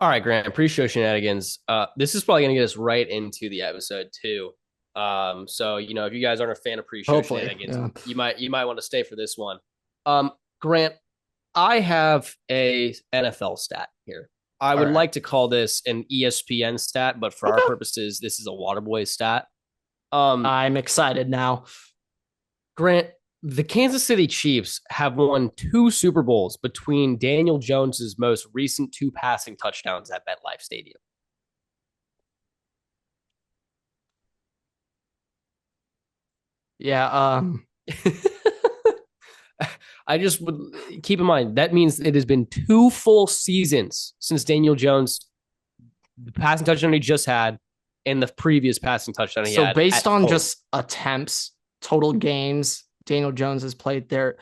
All right, Grant. Appreciate Shenanigans. This is probably gonna get us right into the episode too. So if you guys aren't a fan of pre-show Hopefully, Shenanigans, yeah. you might want to stay for this one. Grant, I have a NFL stat here. I All would right. like to call this an ESPN stat, but for our Okay. purposes, this is a Waterboy stat. Um, I'm excited now. Grant, the Kansas City Chiefs have won two Super Bowls between Daniel Jones's most recent two passing touchdowns at MetLife Stadium. Yeah. I just would keep in mind that means it has been two full seasons since Daniel Jones, the passing touchdown he just had, and the previous passing touchdown he So had based at on home. just attempts, total games Daniel Jones has played there,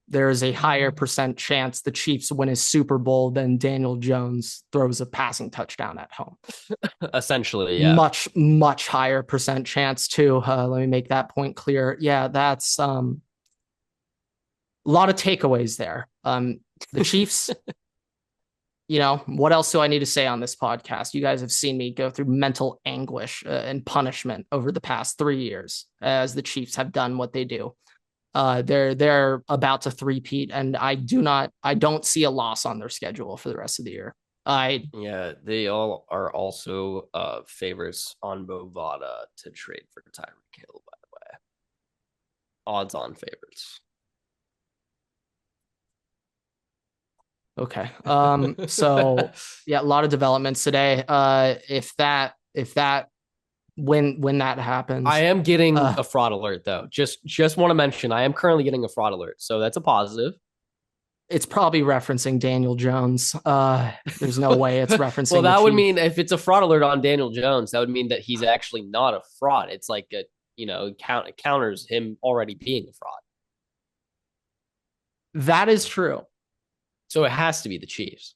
there is a higher percent chance the Chiefs win a Super Bowl than Daniel Jones throws a passing touchdown at home. Essentially, yeah. Much, much higher percent chance too. Let me make that point clear. Yeah, that's a lot of takeaways there. The Chiefs, what else do I need to say on this podcast? You guys have seen me go through mental anguish and punishment over the past 3 years as the Chiefs have done what they do. They're about to three-peat, and I don't see a loss on their schedule for the rest of the year. Yeah, they all are also favorites on Bovada to trade for Tyreek Hill, by the way. Odds on favorites. Okay. So yeah, a lot of developments today. If that when that happens, I am getting a fraud alert though. Just want to mention I am currently getting a fraud alert, so that's a positive. it's probably referencing Daniel Jones. There's no way it's Well, referencing the that would Chiefs. mean if it's a fraud alert on Daniel Jones, that would mean that he's actually not a fraud. It's like it counters him already being a fraud. That is true. So it has to be the Chiefs.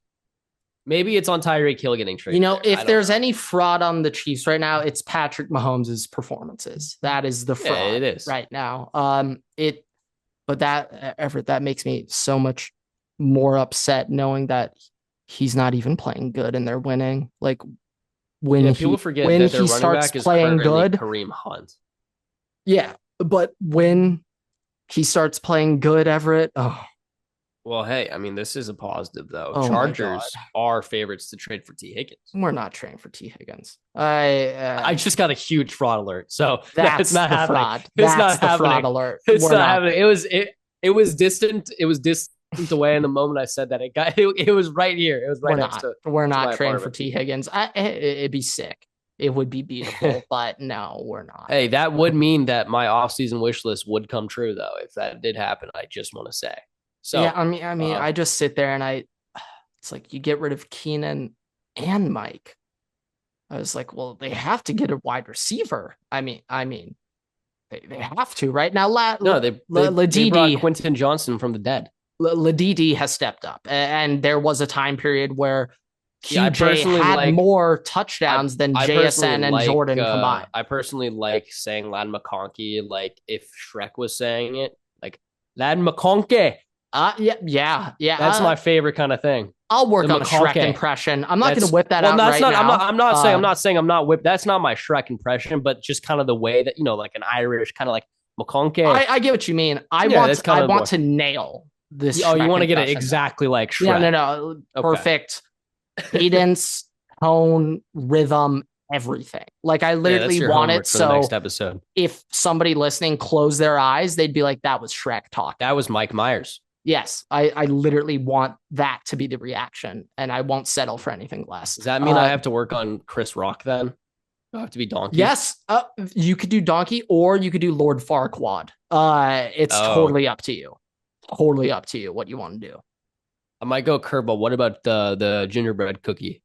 Maybe it's on Tyreek Hill getting traded there. If there's any fraud on the Chiefs right now, it's Patrick Mahomes' performances. That is the fraud it is right now. But that Everett, that makes me so much more upset knowing that he's not even playing good and they're winning. Like people forget when that their he running starts back is playing currently good, Kareem Hunt. yeah. But when he starts playing good, Everett, Well, hey, I mean, this is a positive though. oh my God. Chargers are favorites to trade for T. Higgins. We're not trading for T. Higgins. I just got a huge fraud alert, so That's it's not the happening. fraud. It's That's not the happening. fraud alert. It's We're not not. happening. It was distant. It was distant away in the moment I said that. It was right here. It was right We're next not. to We're to not my trading for apartment. T. Higgins. It'd be sick. It would be beautiful, but no, we're not. Hey, that would mean that my off-season wish list would come true, though. If that did happen, I just want to say. Yeah, So, I just sit there and it's like you get rid of Keenan and Mike. I was like, well, they have to get a wide receiver. They have to right now. no, they brought Quentin Johnson from the dead. Ladidi has stepped up, and there was a time period where Yeah, QJ had more touchdowns than JSN and Jordan combined. I personally like saying Lad McConkey, like if Shrek was saying it, like Lad McConkey. Yeah. That's my favorite kind of thing. I'll work The on a Shrek McConkey. impression. I'm not going to whip that out that's right not. now. I'm not saying I'm not whipped. That's not my Shrek impression, but just kind of the way that like an Irish kind of like McConkey. I get what you mean. I want to nail this. Oh, you want to get it impression. exactly like Shrek? Yeah, no. Okay. Perfect cadence, tone, rhythm, everything. Like I literally want it. So next episode, if somebody listening closed their eyes, they'd be like, "That was Shrek talk. That was Mike Myers." Yes, I literally want that to be the reaction, and I won't settle for anything less. Does that mean I have to work on Chris Rock then? Do I have to be Donkey? Yes, you could do Donkey, or you could do Lord Farquaad. It's totally up to you. Totally up to you what you want to do. I might go curveball. What about the gingerbread cookie?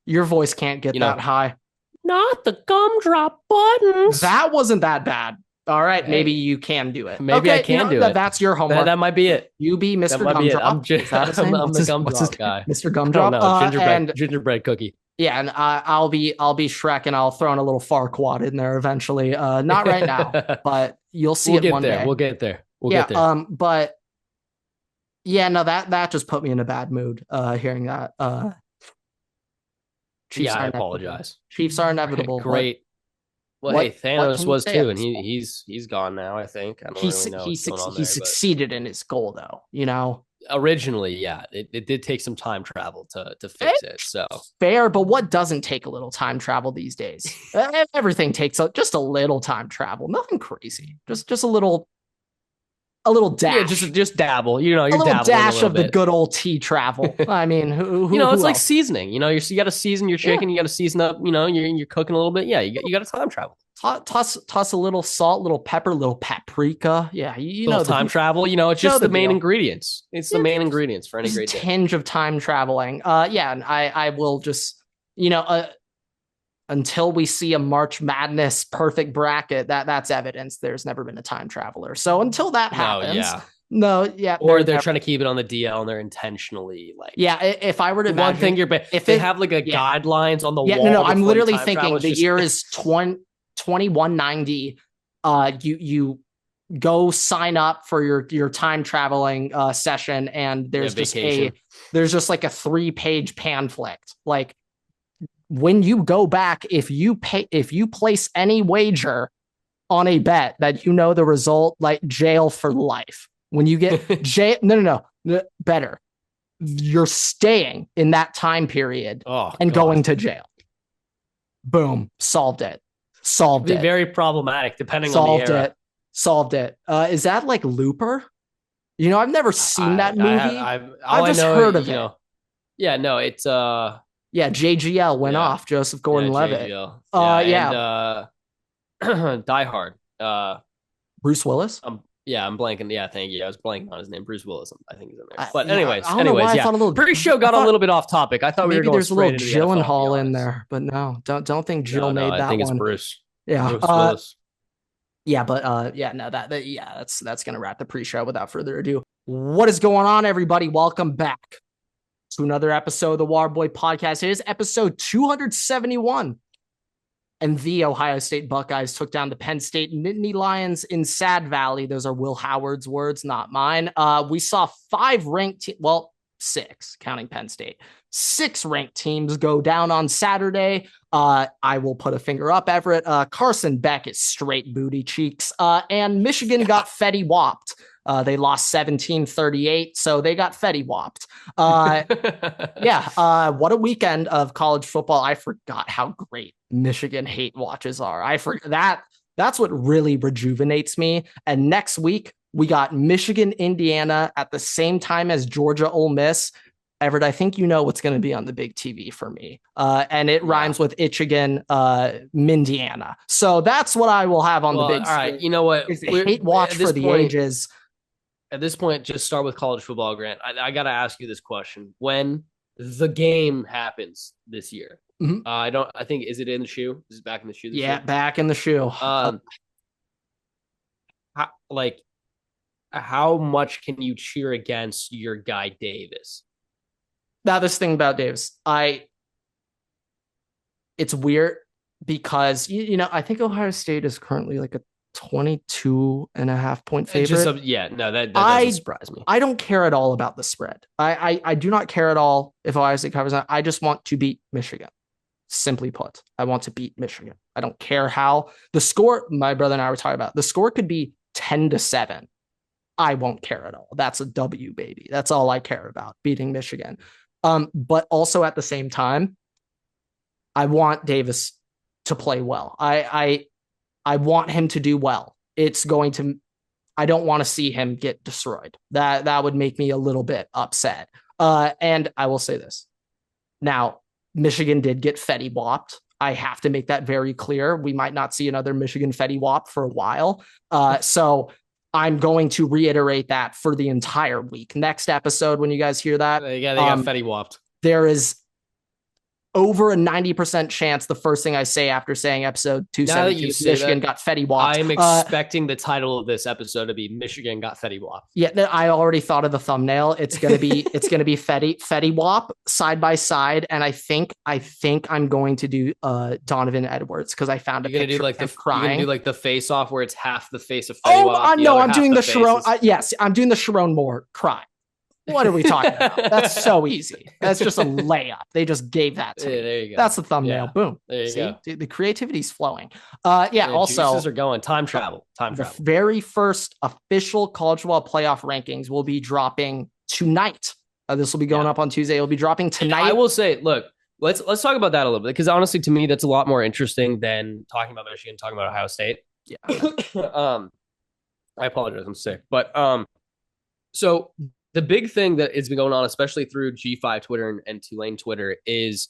Your voice can't get that high. Not the gumdrop buttons. That wasn't that bad. All right, maybe you can do it. Maybe I can do it. That's your homework. That might be it. You be Mr. Gumdrop. I'm the gumdrop guy. Mr. Gumdrop. Gingerbread cookie. Yeah, and I'll be Shrek, and I'll throw in a little Farquaad in there eventually. Not right now, but you'll see it one day. We'll get there. But Yeah, no, that just put me in a bad mood. Hearing that. Chiefs Yeah, I are inevitable. apologize. Chiefs are inevitable, but Great. Well, hey, what Thanos can you was say at too, and this point? he's gone now. I think I don't really know what's going on He there, but succeeded in his goal though, you know. originally, yeah, it did take some time travel to fix it. It's So fair, but what doesn't take a little time travel these days? Everything takes just a little time travel, nothing crazy, just a little yeah, dash, just dabble. You know, a you're little dabbling a dash little of the bit. good old tea travel. I mean, It's who like else? seasoning. You got to season your Yeah, chicken. You got to season up. You're cooking a little bit. Yeah, you got to time travel. toss a little salt, little pepper, little paprika. Yeah, you Little know time travel. It's know just the the main deal. ingredients. It's the Yeah, main ingredients for any just a great dish. tinge of time traveling. Yeah, and I will just you know until we see a March Madness perfect bracket, that's evidence there's never been a time traveler. So until that No, happens, yeah. no, yeah, Or they're trying to keep it on the DL and they're intentionally like yeah. If I were to one imagine, thing if they it, have like a yeah, guidelines on the yeah, no, wall I'm before you literally time travel. thinking It's the just year is 2190. You go sign up for your time traveling session, and yeah, vacation. there's just like a 3-page pamphlet. Like when you go back, if you place any wager on a bet that you know the result, like jail for life. When you get jail, no, better. You're staying in that time period Oh and God. going to jail. Boom, solved it. Could be very problematic depending on the era. Solved it. Is that like Looper? You know, I've never seen that movie. I've just heard of it. Yeah, no, it's Yeah, JGL went yeah, off, Joseph yeah, Gordon-Levitt. JGL. Yeah, Yeah, and Die Hard. Bruce Willis. Yeah, I'm blanking. Yeah, thank you. I was blanking on his name. Bruce Willis. I think he's in there. But Yeah, I don't know anyways, why I yeah. thought a little. Pre-show got a little bit off topic. I thought we were Maybe going there's a little straight into the NFL. To be Gyllenhaal in honest. there, but no, don't think Jill No, made I that think it's one. Bruce. Yeah, Bruce Willis. yeah, but yeah, no, yeah, that's gonna wrap the pre-show. Without further ado, what is going on, everybody? Welcome back to another episode of the Waterboy Podcast. It is episode 271. And the Ohio State Buckeyes took down the Penn State Nittany Lions in Sad Valley. Those are Will Howard's words, not mine. We saw 5 ranked, six, counting Penn State. 6 ranked teams go down on Saturday. I will put a finger up, Everett. Carson Beck is straight booty cheeks. And Michigan got Fetty Wap'd. They lost 17-38, so they got Fetty Wap'd. Yeah, what a weekend of college football. I forgot how great Michigan hate watches are. I forgot that. That's what really rejuvenates me. And next week, we got Michigan, Indiana at the same time as Georgia, Ole Miss. Everett, I think you know what's going to be on the big TV for me. And it rhymes with Michigan, Mindiana. So that's what I will have on the big screen. All right, you know what? Hate watch for the ages. At this point, just start with college football, Grant. I got to ask you this question. When the game happens this year, I think, is it in the shoe? Is it back in the shoe? Yeah, back in the shoe. How much can you cheer against your guy Davis? Now, this thing about Davis, it's weird because, I think Ohio State is currently like a 22.5-point favorite. That doesn't surprise me. I don't care at all about the spread. I do not care at all if Ohio State covers that. I just want to beat Michigan. Simply put, I want to beat Michigan. I don't care how the score. My brother and I were talking about the score could be 10-7. I won't care at all. That's a W, baby. That's all I care about, beating Michigan. But also at the same time, I want Davis to play well. I want him to do well. I don't want to see him get destroyed. That would make me a little bit upset. And I will say this. Now, Michigan did get Fetty Wap'd. I have to make that very clear. We might not see another Michigan Fetty Wap for a while. So I'm going to reiterate that for the entire week. Next episode, when you guys hear that, they got Fetty Wap'd. There is over a 90% chance the first thing I say after saying episode 272 Michigan got Fetty Wap'd. I'm expecting the title of this episode to be Michigan got Fetty Wap'd. Yeah, I already thought of the thumbnail. It's gonna be Fetty Wap side by side, and I think I'm going to do Donovan Edwards because I found a picture of him crying. You're gonna do like the face off where it's half the face of Fetty Wap. No, I'm doing the Sharon. Yes, I'm doing the Sharon Moore cry. What are we talking about? That's so easy. That's just a layup. They just gave that to me. There you go. That's the thumbnail. Yeah. Boom. There you go. Dude, the creativity's flowing. Also, juices are going. Time travel. The very first official college football playoff rankings will be dropping tonight. This will be going up on Tuesday. It'll be dropping tonight. And I will say, look, let's talk about that a little bit, because honestly, to me, that's a lot more interesting than talking about Michigan, talking about Ohio State. Yeah. I apologize. I'm sick. But so the big thing that has been going on, especially through G5 Twitter and Tulane Twitter, is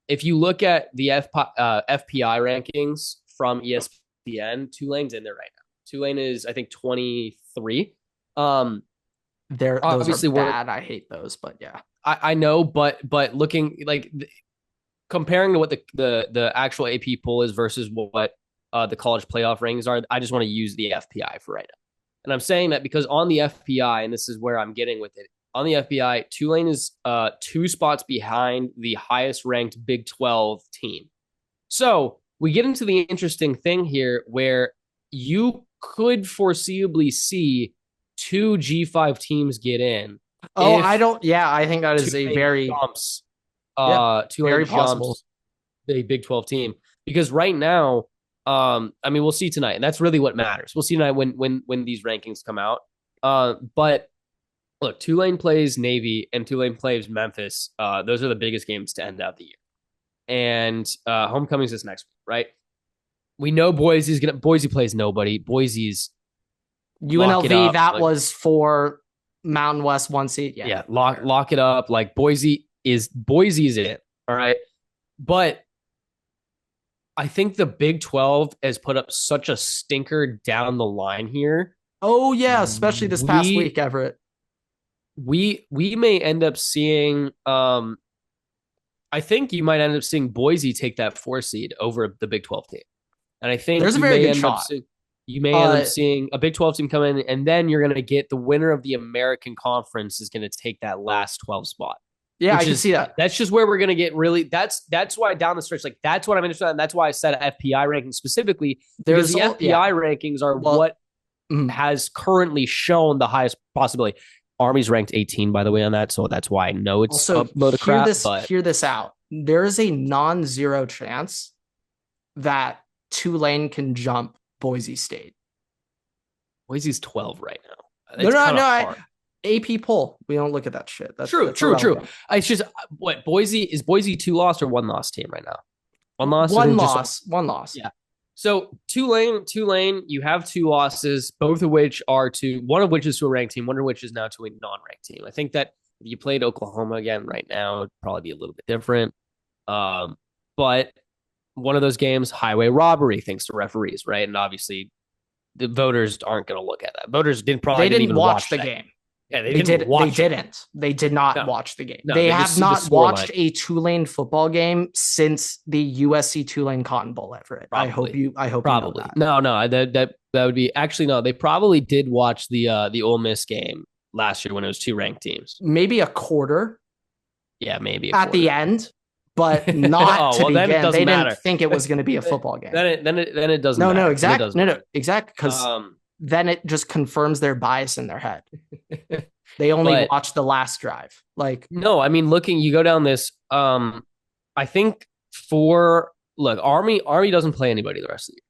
if you look at the FPI rankings from ESPN, Tulane's in there right now. Tulane is, I think, 23. Those obviously are bad. I hate those, but yeah. I know, but looking like comparing to what the actual AP poll is versus what the college playoff rankings are, I just want to use the FPI for right now. And I'm saying that because on the FPI, and this is where I'm getting with it, on the FPI, Tulane is 2 spots behind the highest ranked Big 12 team. So we get into the interesting thing here where you could foreseeably see 2 G5 teams get in. I think that is a very jumps, very possible. The Big 12 team, because right now, we'll see tonight, and that's really what matters. We'll see tonight when these rankings come out. But look, Tulane plays Navy and Tulane plays Memphis. Those are the biggest games to end out the year. And homecoming's this next week, right? We know Boise plays nobody. Boise's UNLV. That was for Mountain West 1 seed. Yeah. Lock it up. Like Boise's it. All right. But I think the Big 12 has put up such a stinker down the line here. Oh yeah, especially this past week, Everett. We may end up seeing. I think you might end up seeing Boise take that 4 seed over the Big 12 team, and I think there's a very good shot. You may end up seeing a Big 12 team come in, and then you're going to get the winner of the American Conference is going to take that last 12 spot. Yeah, I can see that. That's just where we're going to get really. That's why down the stretch, like that's what I'm interested in. And that's why I said FPI rankings specifically. Because the FPI rankings are what has currently shown the highest possibility. Army's ranked 18, by the way, on that, so that's why I know it's also a load of crap. Hear this out. There is a non-zero chance that Tulane can jump Boise State. Boise's 12 right now. No. AP poll. We don't look at that shit. That's true. It's just what is Boise 2 loss or 1 loss team right now? 1 loss. 1 loss. Yeah. So Tulane, you have 2 losses, both of which are one of which is to a ranked team, one of which is now to a non-ranked team. I think that if you played Oklahoma again right now, it'd probably be a little bit different. But one of those games, highway robbery, thanks to referees, right? And obviously, the voters aren't going to look at that. Voters didn't even watch the game. Yeah, they didn't. They did not watch the game. No, they have not watched a Tulane football game since the USC Tulane Cotton Bowl, Everett. I hope you probably. You know that. No, that would be actually no. They probably did watch the Ole Miss game last year when it was 2 ranked teams. Maybe a quarter. Yeah, maybe at the end, but not to begin. They matter. Didn't think it was going to be a football game. Then it doesn't. No, exactly. Because then it just confirms their bias in their head. They only watch the last drive. No, I mean, you go down this. I think Army doesn't play anybody the rest of the year.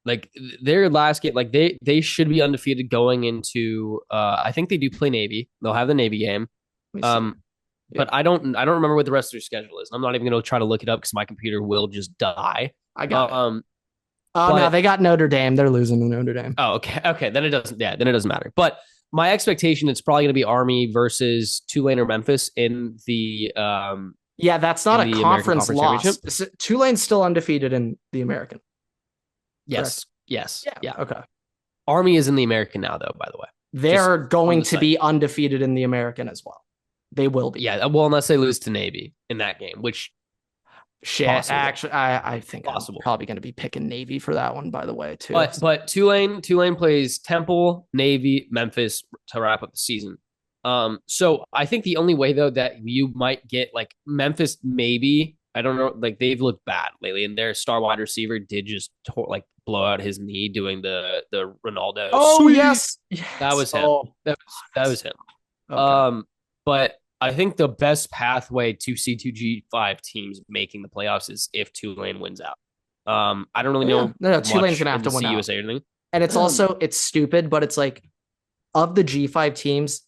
Like their last game, like they should be undefeated going into. I think they do play Navy. They'll have the Navy game. But I don't remember what the rest of their schedule is. I'm not even going to try to look it up because my computer will just die. I got it. No, they got Notre Dame. They're losing to Notre Dame. Oh, okay. Then it doesn't. Yeah, then it doesn't matter. But my expectation, it's probably going to be Army versus Tulane or Memphis in the. That's not a conference loss. Tulane's still undefeated in the American. Yes. Correct? Yes. Yeah. Okay. Army is in the American now, though. By the way, they're going to be undefeated in the American as well. They will be. Yeah. Well, unless they lose to Navy in that game, which. Shit, possible. Actually, I think possible. I'm probably going to be picking Navy for that one, by the way, too. But Tulane plays Temple, Navy, Memphis to wrap up the season. So I think the only way though that you might get like Memphis, maybe I don't know, like they've looked bad lately, and their star wide receiver did just blow out his knee doing the Ronaldo. Oh yes, that was him. That was him. Okay. But I think the best pathway to C2G5 teams making the playoffs is if Tulane wins out. I don't really Yeah, know no, Tulane's much gonna have into to win out, CUSA or anything. and it's also it's stupid, but it's like of the G5 teams,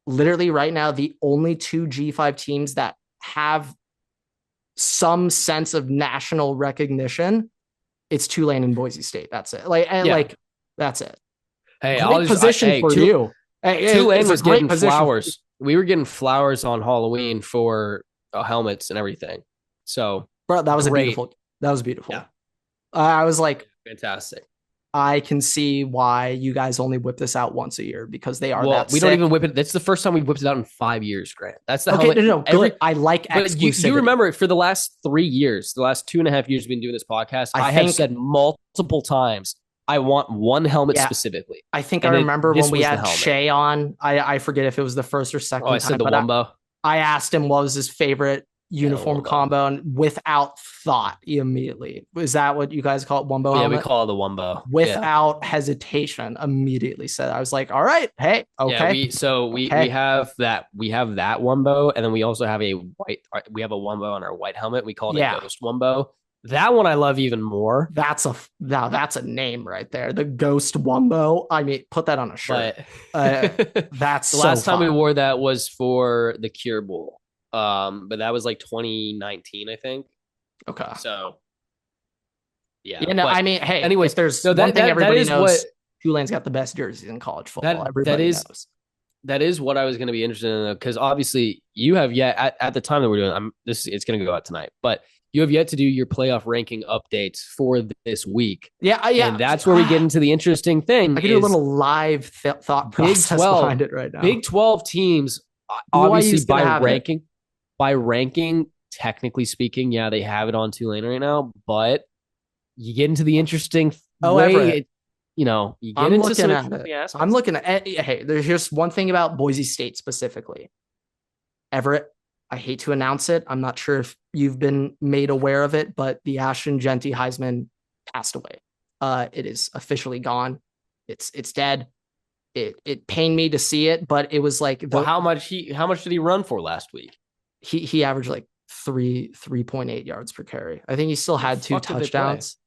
literally right now, the only two G5 teams that have some sense of national recognition, it's Tulane and Boise State. That's it. That's it. Hey, Great position for you. Hey, Tulane was getting position. flowers. We were getting flowers on Halloween for helmets and everything. So, bro, that was great. beautiful. That was beautiful. Yeah. I was like, fantastic. I can see why you guys only whip this out once a year because they are well, that we sick. don't even whip it. That's the first time we've whipped it out in 5 years, Grant. That's the okay. helmet. No, good. I like exclusivity. You remember for the last 3 years, the last 2.5 years we've been doing this podcast, I have said multiple times, I want one helmet specifically. I think I remember when we had Shea on. I forget if it was the first or second time. I said the Wumbo. I asked him what was his favorite uniform combo, and without thought, immediately. Is that what you guys call it? Wumbo helmet? Yeah, we call it the Wumbo. Without hesitation, immediately said. I was like, all right, hey, okay. Yeah, we have that Wumbo, and then we also have a Wumbo on our white helmet. We call it a Ghost Wumbo. That one I love even more. That's a name right there. The Ghost Wumbo. I mean, put that on a shirt. That's the last time we wore that was for the Cure Bowl. But that was like 2019, I think. Okay. So yeah. You know, I mean, hey, anyways, there's one thing everybody knows. Tulane's got the best jerseys in college football. Everybody knows. That is what I was going to be interested in, because obviously you have yet at the time that we're doing. It's going to go out tonight, but you have yet to do your playoff ranking updates for this week. Yeah. And that's where we get into the interesting thing. I can do a little live thought process behind it right now. Big 12 teams, obviously by ranking, technically speaking, yeah, they have it on Tulane right now, but you get into the interesting way. You get into some interesting aspects. I'm looking at hey, there's just one thing about Boise State specifically. Everett, I hate to announce it. I'm not sure if you've been made aware of it, but the Ashton Jeanty Heisman passed away. It is officially gone. It's dead. It pained me to see it, but it was like how much did he run for last week? He averaged like 3.8 yards per carry. I think he still had 2 touchdowns.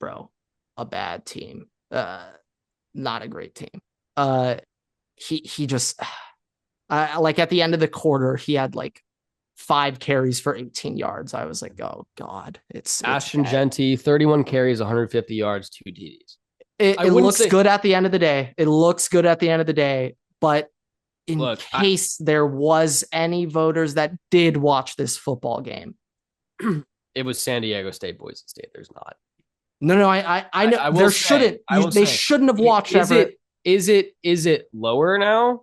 Bro, a bad team. Not a great team. He just like at the end of the quarter, he had like 5 carries for 18 yards. I was like, oh God, it's Ashton Jeanty, 31 carries, 150 yards, 2 TDs. It looks good at the end of the day. It looks good at the end of the day, but in case there was any voters that did watch this football game, it was San Diego State, Boise State. There's not. No, I know there shouldn't. They shouldn't have watched Everett. Is it lower now?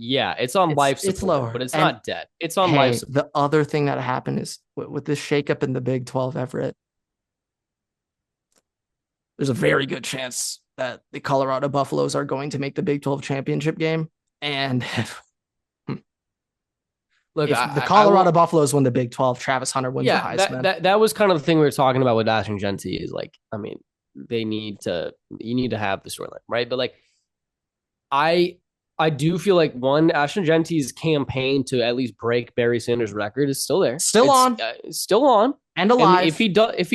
Yeah, it's on life support. It's lower, but it's not dead. It's on life support. The other thing that happened is with this shakeup in the Big 12, Everett, there's a very good chance that the Colorado Buffaloes are going to make the Big 12 championship game. And look, if the Colorado Buffaloes win the Big 12, Travis Hunter wins the Heisman. That was kind of the thing we were talking about with Ashton Jeanty is like, I mean, you need to have the storyline, right? But like, I do feel like Ashton Jeanty's campaign to at least break Barry Sanders' record is still there. Still on and alive. And if he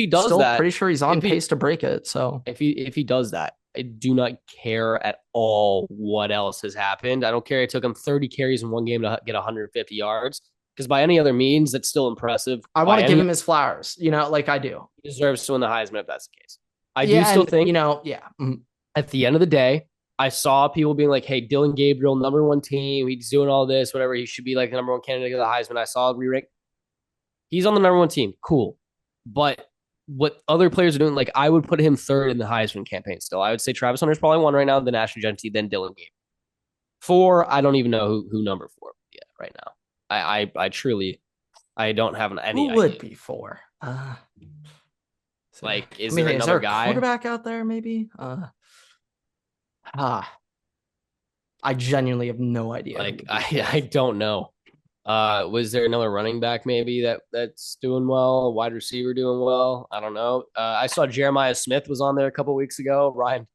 does still that, pretty sure he's on pace to break it. So if he does that, I do not care at all what else has happened. I don't care. It took him 30 carries in one game to get 150 yards. Because by any other means, that's still impressive. I want to give him his flowers, like I do. He deserves to win the Heisman if that's the case. I do still think, at the end of the day, I saw people being like, hey, Dylan Gabriel, #1 team. He's doing all this, whatever. He should be like the #1 candidate of the Heisman. I saw re-rank. He's on the #1 team. Cool. But what other players are doing, like I would put him 3rd in the Heisman campaign still. I would say Travis Hunter's probably 1 right now, then Ashton Jeanty, then Dylan Gabriel. 4, I don't even know who number 4 yet right now. I truly, I don't have any idea. Who would be 4? Is there another guy? Quarterback out there, maybe? I genuinely have no idea. I don't know. Was there another running back maybe that's doing well? A wide receiver doing well? I don't know. I saw Jeremiah Smith was on there a couple weeks ago. Ryan.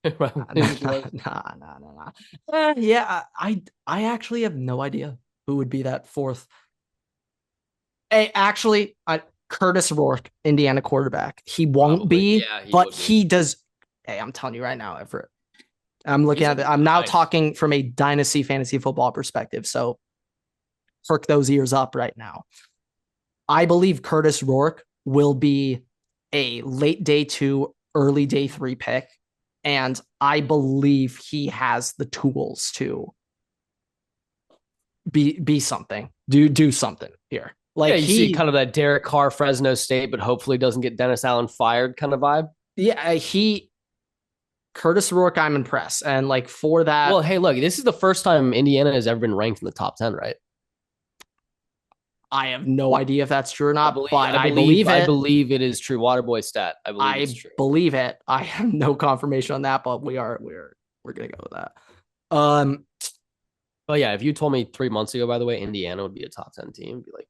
Nah. Yeah, I actually have no idea. Who would be that fourth? Hey, actually, Curtis Rourke, Indiana quarterback. He won't Probably. be, Yeah, he but would be. he does. Hey, I'm telling you right now, Everett. I'm looking He's at it. I'm now nice. talking from a dynasty fantasy football perspective. So perk those ears up right now. I believe Curtis Rourke will be a late day 2, early day 3 pick. And I believe he has the tools to be something. Do something here. Like Yeah, you see kind of that Derek Carr, Fresno State, but hopefully doesn't get Dennis Allen fired kind of vibe. Yeah, Curtis Rourke, I'm impressed. And like for that. Well, hey, look, this is the first time Indiana has ever been ranked in the top 10, right? I have no idea if that's true or not, but I believe it. I believe it is true. Waterboy stat. I believe it's true. Believe it. I have no confirmation on that, but we're gonna go with that. But yeah, if you told me 3 months ago, by the way, Indiana would be a top 10 team, I'd be like,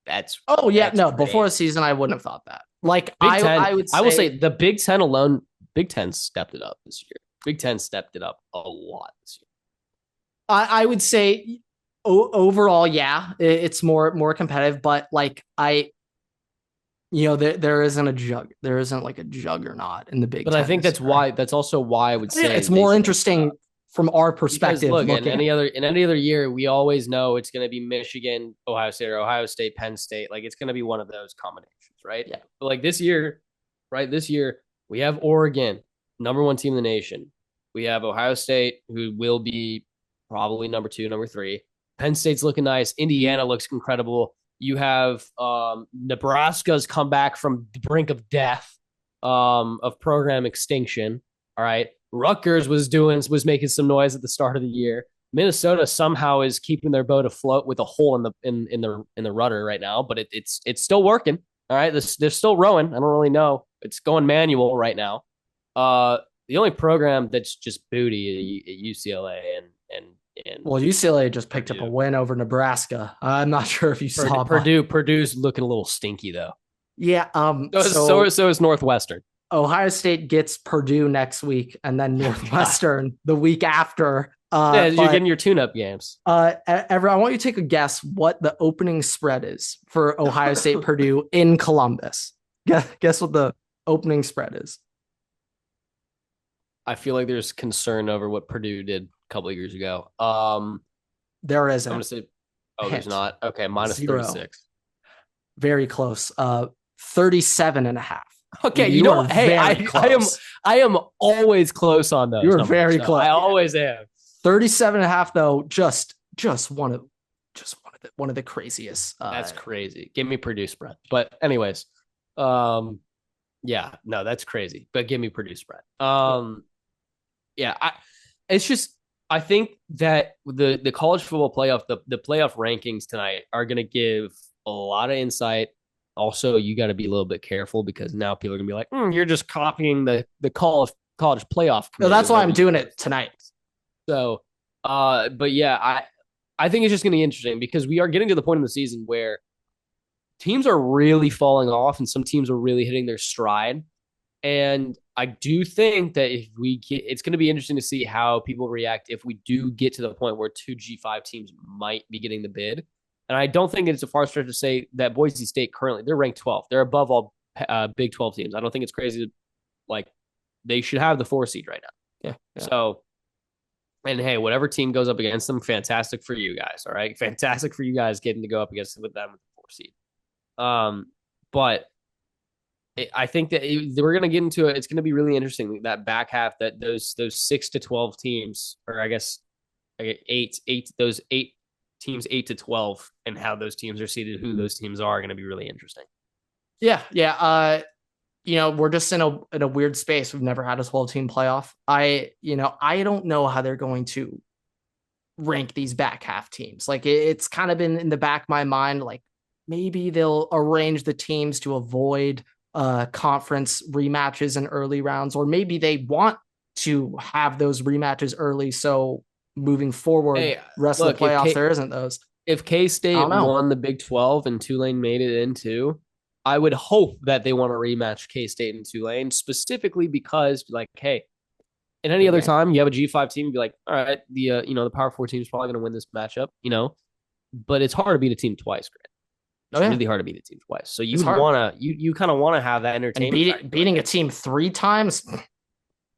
that's no. great. Before the season, I wouldn't have thought that. Like Big Ten, I would say, I will say the Big Ten alone, Big Ten stepped it up this year. Big Ten stepped it up a lot this year. I would say overall, yeah, it's more competitive, but like there isn't a jug. There isn't like a juggernaut in the Big Ten. But I think that's also why I would say it's more interesting from our perspective. Because, look, in any other year, we always know it's going to be Michigan, Ohio State, or Ohio State, Penn State. Like it's going to be one of those combinations, right? Yeah. But like this year, right? This year we have Oregon, number 1 team in the nation. We have Ohio State, who will be probably number 2, number 3. Penn State's looking nice. Indiana looks incredible. You have Nebraska's come back from the brink of death, of program extinction. All right. Rutgers was making some noise at the start of the year. Minnesota somehow is keeping their boat afloat with a hole in the rudder right now, but it's still working. All right. They're still rowing. I don't really know. It's going manual right now. The only program that's just booty at UCLA and well, UCLA just picked up a win over Nebraska. I'm not sure if you saw Purdue's looking a little stinky though. Yeah. So is Northwestern. Ohio State gets Purdue next week, and then Northwestern the week after. You're getting your tune-up games. Ever, I want you to take a guess what the opening spread is for Ohio State Purdue in Columbus. Guess what the opening spread is. I feel like there's concern over what Purdue did a couple of years ago. There isn't. I'm gonna say, there's not. Okay, minus 36. Very close. 37.5. Okay, you know, hey, I am always close on those. You're very close. I always am. 37.5 though, just one of the craziest. That's crazy. Give me Purdue spread. But anyways, yeah, no, that's crazy. But give me Purdue spread. I think that the college football playoff, the playoff rankings tonight are going to give a lot of insight. Also, you got to be a little bit careful because now people are going to be like, you're just copying the college playoff. No, that's why I'm doing it tonight. So, but yeah, I think it's just going to be interesting because we are getting to the point in the season where teams are really falling off and some teams are really hitting their stride. And I do think that it's going to be interesting to see how people react if we do get to the point where 2 G5 teams might be getting the bid. And I don't think it's a far stretch to say that Boise State currently, they're ranked 12th. They're above all Big 12 teams. I don't think it's crazy. Like, they should have the 4 seed right now. Yeah. So, and hey, whatever team goes up against them, fantastic for you guys. All right. Fantastic for you guys getting to go up against them with the 4 seed. But I think that we're going to get into it. It's going to be really interesting that back half, that those 6 to 12 teams, or I guess those 8 teams, 8 to 12, and how those teams are seeded, who those teams are going to be really interesting. Yeah. We're just in a weird space. We've never had a 12-team playoff. I don't know how they're going to rank these back half teams. Like it's kind of been in the back of my mind, like maybe they'll arrange the teams to avoid conference rematches in early rounds, or maybe they want to have those rematches early. So moving forward, rest of the playoffs, there isn't those. If K-State won the Big 12 and Tulane made it into, I would hope that they want to rematch K-State and Tulane, specifically because, like, hey, in any Good other game. time, you have a G5 team, you'd be like, all right, the Power Four team is probably going to win this matchup, but it's hard to beat a team twice, Grant. Oh It's yeah, really hard to beat a team twice. So you it's would hard. want to, you kind of want to have that And entertainment factor. beating a team 3 times,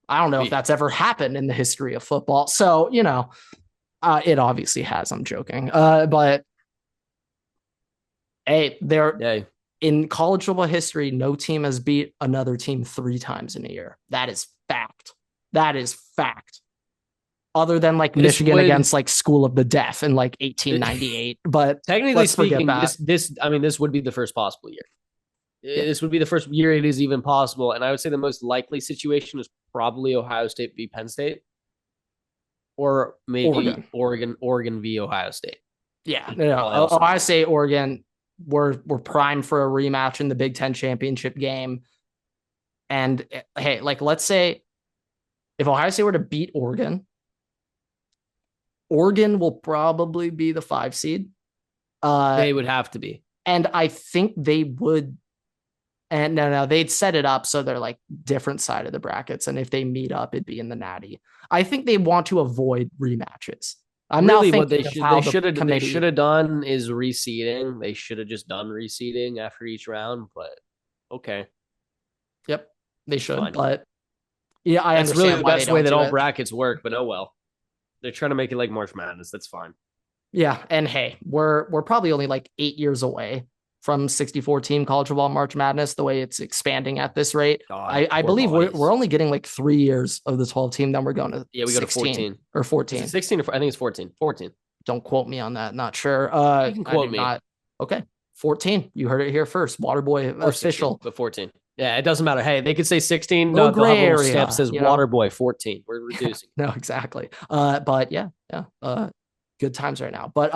I don't know if that's ever happened in the history of football. So, it obviously has. I'm joking. But hey, Yeah. in college football history, no team has beat another team 3 times in a year. That is fact. That is fact. Other than like Michigan against like School of the Deaf in like 1898. But technically speaking, this would be the first possible year. Yeah. This would be the first year it is even possible. And I would say the most likely situation is probably Ohio State v. Penn State. Or maybe Oregon v. Ohio State. Yeah. No. Ohio State, Oregon, we're primed for a rematch in the Big Ten championship game. And hey, like, let's say if Ohio State were to beat Oregon will probably be the 5 seed. They would have to be. And I think they would. And no, they'd set it up so they're like different side of the brackets. And if they meet up, it'd be in the Natty. I think they want to avoid rematches. I'm really now thinking what they should have done is reseeding. They should have just done reseeding after each round, but okay. Yep, they should. Fine. But yeah, I understand. That's really the best way that all brackets work, but oh well. They're trying to make it like March Madness. That's fine. Yeah, and hey, we're probably only like 8 years away from 64 team college football March Madness, the way it's expanding at this rate. I believe we're only getting like 3 years of the 12 team. Then we're going to we go to 14 or 14. 16 I think it's 14. 14. Don't quote me on that. Not sure. You can quote me. Okay. 14. You heard it here first. Waterboy official. 16, but 14. Yeah, it doesn't matter. Hey, they could say 16. No, gray area. Step says Waterboy 14. We're reducing. No, exactly. But yeah. Good times right now. But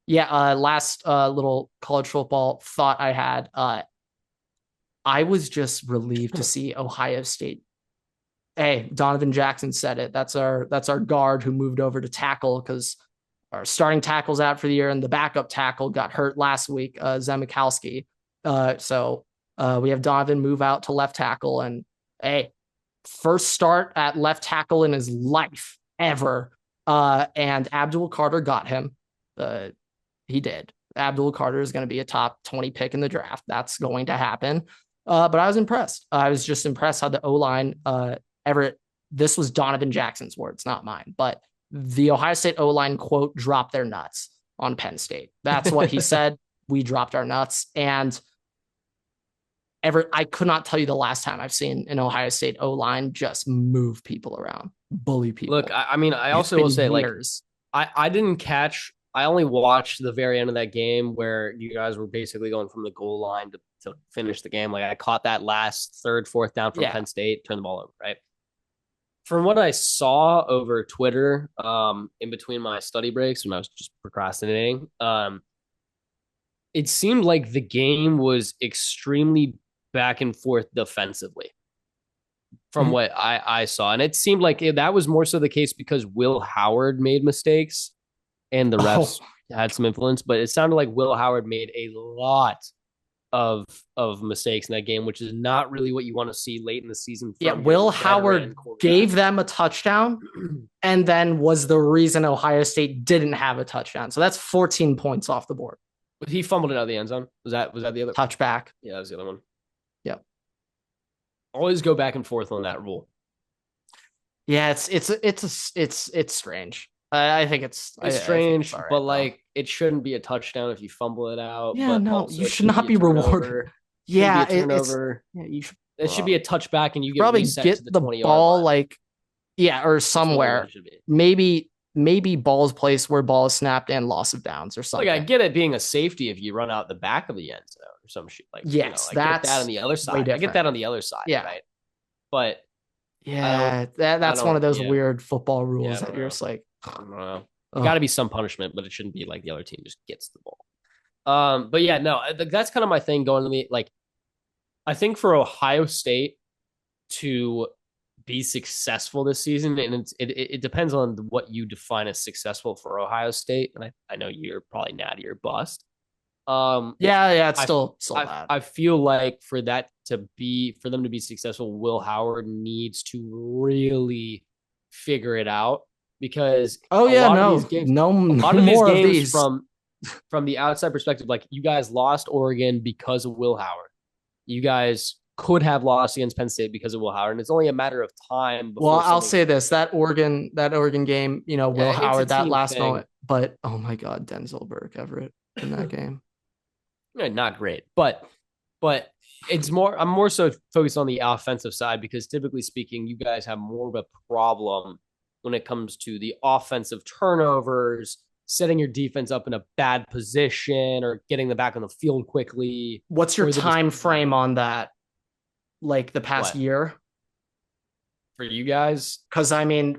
last little college football thought I had. I was just relieved to see Ohio State. Hey, Donovan Jackson said it. That's our guard who moved over to tackle because our starting tackle's out for the year and the backup tackle got hurt last week, Zemikowski. So we have Donovan move out to left tackle, and hey, first start at left tackle in his life ever. And Abdul Carter got him. He did. Abdul Carter is going to be a top 20 pick in the draft. That's going to happen. But I was impressed. I was just impressed how the O-line, this was Donovan Jackson's words, not mine, but the Ohio State O-line quote, dropped their nuts on Penn State. That's what he said. We dropped our nuts. And I could not tell you the last time I've seen an Ohio State O-line just move people around, bully people. Look, I also will say, years. I didn't catch. I only watched the very end of that game where you guys were basically going from the goal line to finish the game. Like I caught that last third, fourth down from Penn State, turn the ball over, right? From what I saw over Twitter, in between my study breaks when I was just procrastinating, it seemed like the game was extremely back and forth defensively from what I saw. And it seemed like that was more so the case because Will Howard made mistakes and the refs had some influence, but it sounded like Will Howard made a lot of mistakes in that game, which is not really what you want to see late in the season. Yeah, Will Howard gave them a touchdown and then was the reason Ohio State didn't have a touchdown. So that's 14 points off the board. But he fumbled it out of the end zone. Was that the other touchback? Yeah, that was the other one. Yep. Always go back and forth on that rule. Yeah, it's strange. I think it's strange, right, but like it shouldn't be a touchdown if you fumble it out. Yeah, but no, you should not be rewarded. Yeah, turnover. You should. It should be a touchback, and you get probably get the ball like, or somewhere. Maybe ball's placed where ball is snapped and loss of downs or something. Like I get it being a safety if you run out the back of the end zone or some shit. Like yes, I get that on the other side. I get that on the other side. Yeah, right. But that's one of those weird football rules that you're just like. I don't know. Got to be some punishment, but it shouldn't be like the other team just gets the ball. But yeah, no, that's kind of my thing going to me. Like, I think for Ohio State to be successful this season, and it depends on what you define as successful for Ohio State. And I know you're probably natty or bust. It's still bad. I feel like for them to be successful, Will Howard needs to really figure it out because Oh a yeah, lot of no, these games, no, a no lot of these more of games these. from the outside perspective, like you guys lost Oregon because of Will Howard. You guys could have lost against Penn State because of Will Howard, and it's only a matter of time Well, before I'll something. say this: that Oregon game, Will It's a Howard, that team last thing. moment, but oh my God, Denzel Burke Everett in that game. Not great, but it's more. I'm more so focused on the offensive side because typically speaking, you guys have more of a problem when it comes to the offensive turnovers, setting your defense up in a bad position, or getting them back on the field quickly. What's your Or the time frame on that? Like the past what year? for you guys? Because I mean,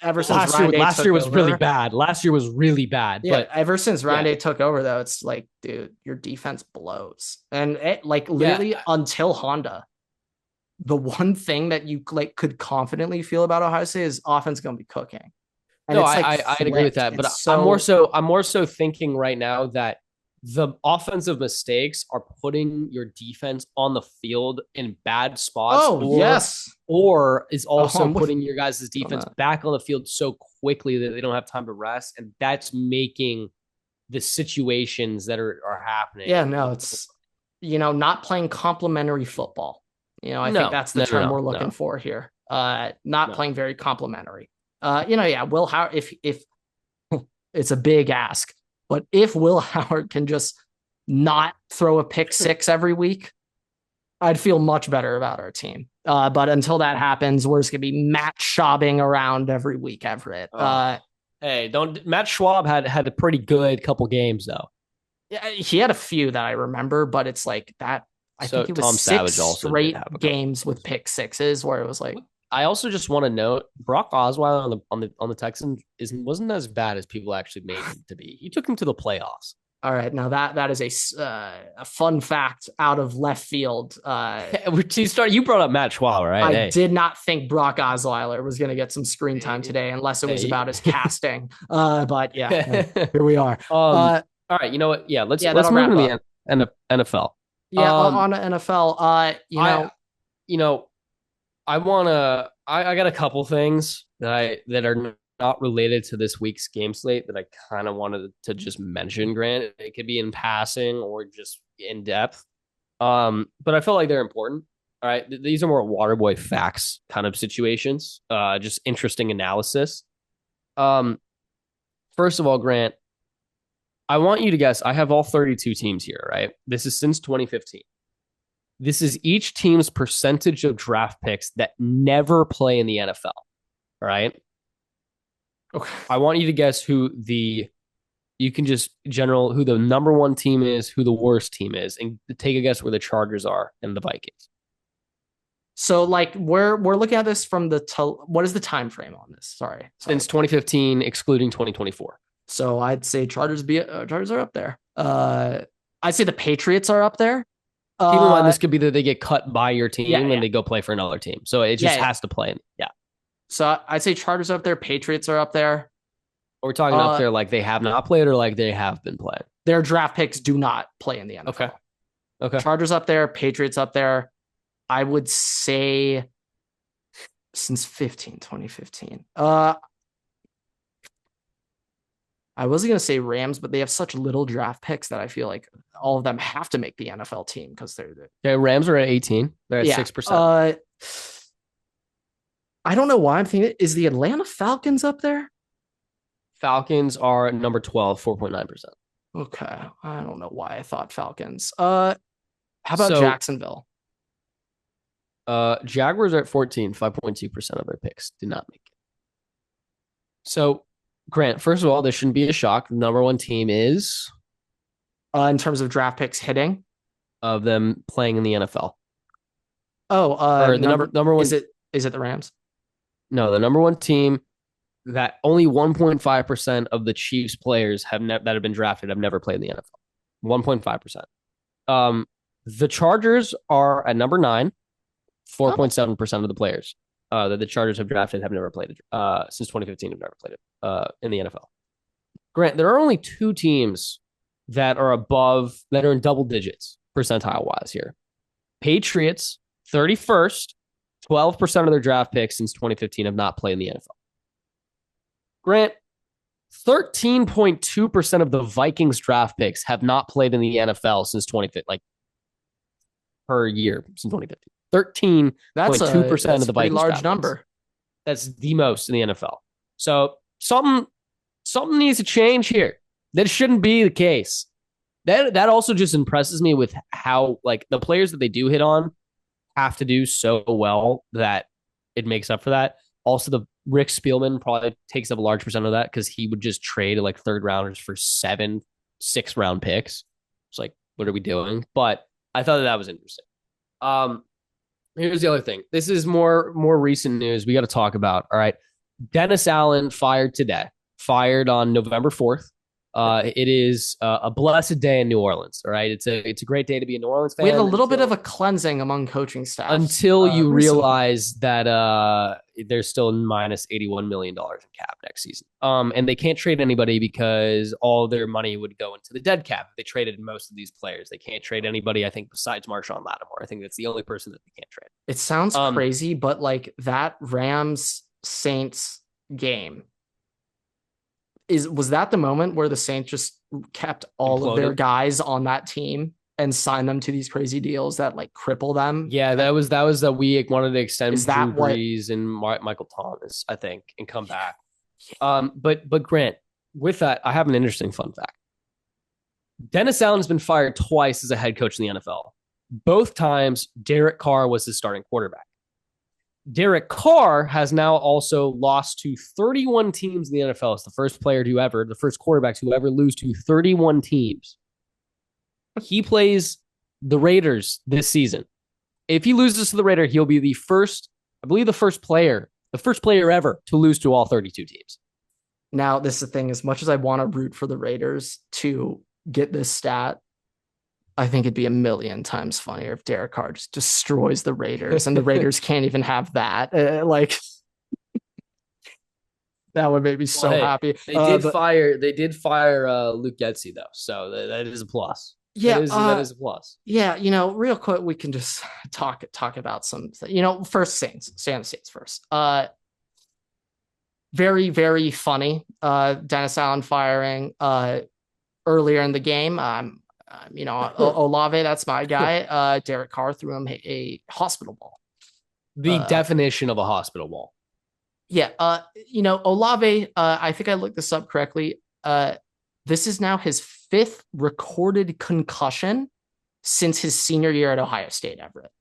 ever since Last year, Ryan Day last took year was really over, bad. Last year was really bad, yeah, but ever since Ryan yeah, Day took over, though, it's like, dude, your defense blows, and like yeah. literally until Honda, the one thing that you like could confidently feel about Ohio State is offense going to be cooking, and No, it's like I'd agree with flipped. that, It's but so I'm more so thinking right now that the offensive mistakes are putting your defense on the field in bad spots, oh yes, or is oh also I'm with putting your guys' you on defense that. back on the field so quickly that they don't have time to rest, and that's making the situations that are happening. Yeah, no, it's not playing complementary football. I think No, that's the no, no, term we're no, looking no, for here. Not no. playing very complementary. Yeah, Will Howard, if it's a big ask, but if Will Howard can just not throw a pick six every week, I'd feel much better about our team. But until that happens, we're just gonna be Matt Schaubing around every week, Everett. Hey, don't. Matt Schwab had a pretty good couple games though. Yeah, he had a few that I remember, but it's like that. I So think it was Tom six Savage also did straight have a couple games with games. pick sixes where it was like, I also just want to note Brock Osweiler on the Texans wasn't as bad as people actually made him to be. He took him to the playoffs. all right, now that is a fun fact out of left field. You brought up Matt Schwab, right? I Hey, did not think Brock Osweiler was going to get some screen time today, unless it was hey. about his casting. But yeah, here we are. All right. You know what? Yeah, let's Yeah, let's that'll move wrap into up. the NFL. Yeah, Um, on the NFL. I you know I wanna I got a couple things that are not related to this week's game slate that I kind of wanted to just mention. Grant, it could be in passing or just in depth. But I felt like they're important. All right, these are more Waterboy facts kind of situations. Just interesting analysis. Um, First of all, Grant, I want you to guess. I have all 32 teams here, right? This is since 2015. This is each team's percentage of draft picks that never play in the NFL. All right. okay. I want you to guess you can just who the number one team is, who the worst team is, and take a guess where the Chargers are and the Vikings. So like we're looking at this from what is the time frame on this? Sorry. Since 2015, excluding 2024. So I'd say Chargers are up there. I'd say the Patriots are up there. Keep in mind, this could be that they get cut by your team yeah. and they go play for another team. So it just has to play. Yeah. So I'd say Chargers are up there. Patriots are up there. Are we talking up there like they have not played or like they have been playing? Their draft picks do not play in the NFL. Okay. Chargers up there. Patriots up there. I would say since 2015. I wasn't going to say Rams, but they have such little draft picks that I feel like all of them have to make the NFL team because they're okay. Rams are at 18. They're at 6%. I don't know why I'm thinking. Is the Atlanta Falcons up there? Falcons are number 12, 4.9%. Okay. I don't know why I thought Falcons. How about Jacksonville? Jaguars are at 14, 5.2% of their picks did not make it. So, Grant, first of all, this shouldn't be a shock. The number one team is in terms of draft picks hitting of them playing in the NFL. Or the number one is it the Rams? No, the number one team that only 1.5% of the Chiefs players that have been drafted have never played in the NFL. 1.5%. The Chargers are at number 9. 4.7% of the players that the Chargers have drafted have never played it. Since 2015 have never played it in the NFL. Grant, there are only 2 teams that are in double digits percentile wise here. Patriots 31st, 12% of their draft picks since 2015 have not played in the NFL. Grant, 13.2% of the Vikings draft picks have not played in the NFL since 2015, like per year since 2015. That's 13.2% of a the pretty Vikings large draft picks. number. That's the most in the NFL. So something needs to change here. That shouldn't be the case. That also just impresses me with how like the players that they do hit on have to do so well that it makes up for that. Also, the Rick Spielman probably takes up a large percent of that because he would just trade like third rounders for 6 round picks. It's like, what are we doing? But I thought that was interesting. Um, Here's the other thing. This is more recent news we got to talk about. All right. Dennis Allen fired today, fired on November 4th. It is a blessed day in New Orleans. All right. It's a great day to be a New Orleans fan. We had a little bit of a cleansing among coaching staffs until you recently. realize that there's still minus $81 million in cap next season. And they can't trade anybody because all their money would go into the dead cap. They traded most of these players. They can't trade anybody, I think, besides Marshawn Lattimore. I think that's the only person that they can't trade. It sounds crazy, but like that Rams Saints game was that the moment where the Saints just kept all of their guys on that team and sign them to these crazy deals that like cripple them? Yeah, that was that we wanted to extend Drew Brees and Michael Thomas, I think, and come back. But Grant, with that, I have an interesting fun fact. Dennis Allen has been fired twice as a head coach in the NFL. Both times, Derek Carr was his starting quarterback. Derek Carr has now also lost to 31 teams in the NFL. It's the first the first quarterback to ever lose to 31 teams. He plays the Raiders this season. If he loses to the Raiders, he'll be the first player ever to lose to all 32 teams. Now, this is the thing. As much as I want to root for the Raiders to get this stat, I think it'd be a million times funnier if Derek Carr just destroys the Raiders and the Raiders can't even have that. That would make me so happy. They did fire Luke Getsy though, so that is a plus. Yeah, that is a plus. Yeah, real quick, we can just talk about some. First Saints first. Very very funny. Dennis Allen firing earlier in the game. Olave, that's my guy. Derek Carr threw him a hospital ball. The definition of a hospital ball. Yeah. Olave, I think I looked this up correctly. This is now his 5th recorded concussion since his senior year at Ohio State, Everett.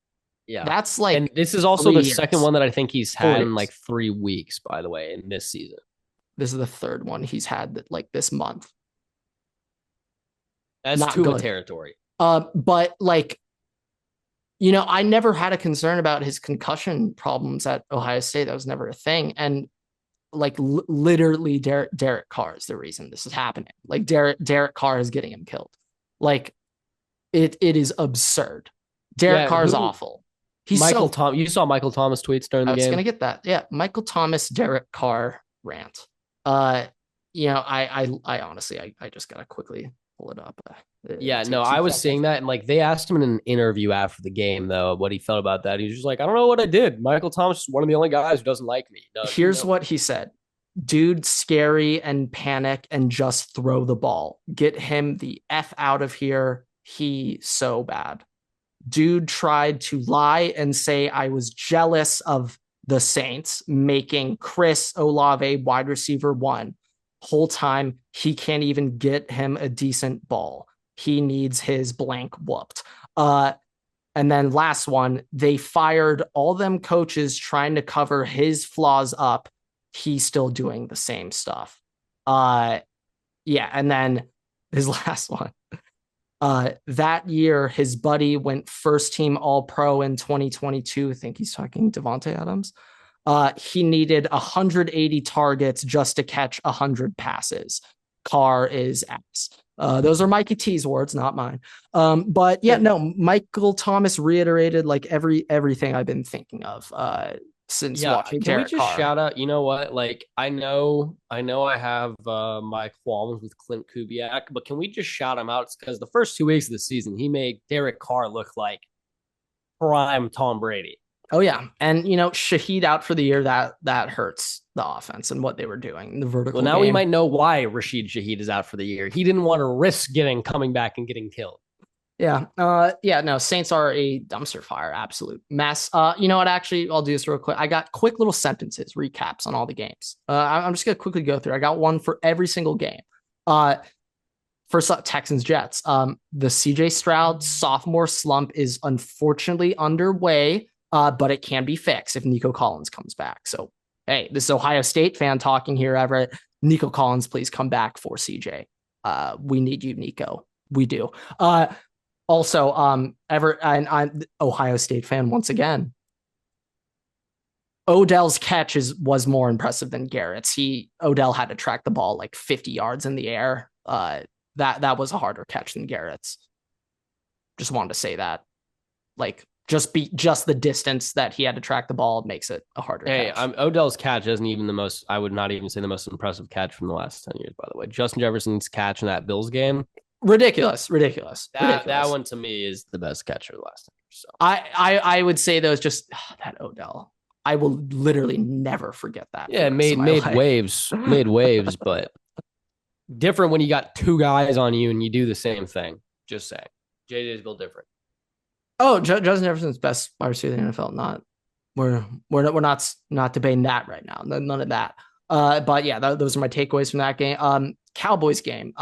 Yeah. That's like, and this is also the second one that I think he's had in like 3 weeks, by the way, in this season. This is the 3rd one he's had like this month. That's not Tua territory. But like, I never had a concern about his concussion problems at Ohio State. That was never a thing. And like literally Derek Carr is the reason this is happening. Like Derek Carr is getting him killed. Like it is absurd. Derek Carr is awful. You saw Michael Thomas tweets during the game. I was going to get that. Yeah. Michael Thomas, Derek Carr rant. I honestly, I just got to quickly pull it up. I was seeing that, and like they asked him in an interview after the game though what he felt about that. He was just like, I don't know what I did. Michael Thomas is one of the only guys who doesn't like me. Here's what he said. Dude, scary and panic and just throw the ball. Get him the F out of here. He so bad. Dude tried to lie and say I was jealous of the Saints making Chris Olave wide receiver 1. Whole time he can't even get him a decent ball. He needs his blank whooped. And then last one, they fired all them coaches trying to cover his flaws up. He's still doing the same stuff. And then his last one. That year, his buddy went first team All-Pro in 2022. I think he's talking Devontae Adams. He needed 180 targets just to catch 100 passes. Carr is ass. Those are Mikey T's words, not mine. Michael Thomas reiterated like everything I've been thinking of since watching Derek Carr. Can we just shout out? You know what? Like I know I have my qualms with Clint Kubiak, but can we just shout him out? It's because the first 2 weeks of the season, he made Derek Carr look like prime Tom Brady. Oh yeah, and Shaheed out for the year, that hurts the offense and what they were doing, the vertical Well, now we game. might know why Rashid Shaheed is out for the year. He didn't want to risk coming back and getting killed. Yeah. Yeah, no, Saints are a dumpster fire, absolute mess. You know what? Actually, I'll do this real quick. I got quick little sentences, recaps on all the games. I'm just gonna quickly go through. I got one for every single game. Uh, First up, Texans Jets. The CJ Stroud sophomore slump is unfortunately underway, but it can be fixed if Nico Collins comes back. So, hey, this is Ohio State fan talking here, Everett. Nico Collins, please come back for CJ. We need you, Nico. We do. Also, Everett, and I'm Ohio State fan once again. Odell's catch was more impressive than Garrett's. Odell had to track the ball like 50 yards in the air. That was a harder catch than Garrett's. Just wanted to say that. Like just the distance that he had to track the ball makes it a harder catch. Odell's catch isn't even the most, I would not even say the most impressive catch from the last 10 years, by the way. Justin Jefferson's catch in that Bills game. Ridiculous. That one to me is the best catch of the last 10 years. So. I would say those just that Odell. I will literally never forget that. Yeah, made waves, but different when you got two guys on you and you do the same thing. Just saying. JJ's built different. Oh, Justin Jefferson's best wide receiver in the NFL. We're not debating that right now. None of that. But yeah, those are my takeaways from that game. Cowboys game.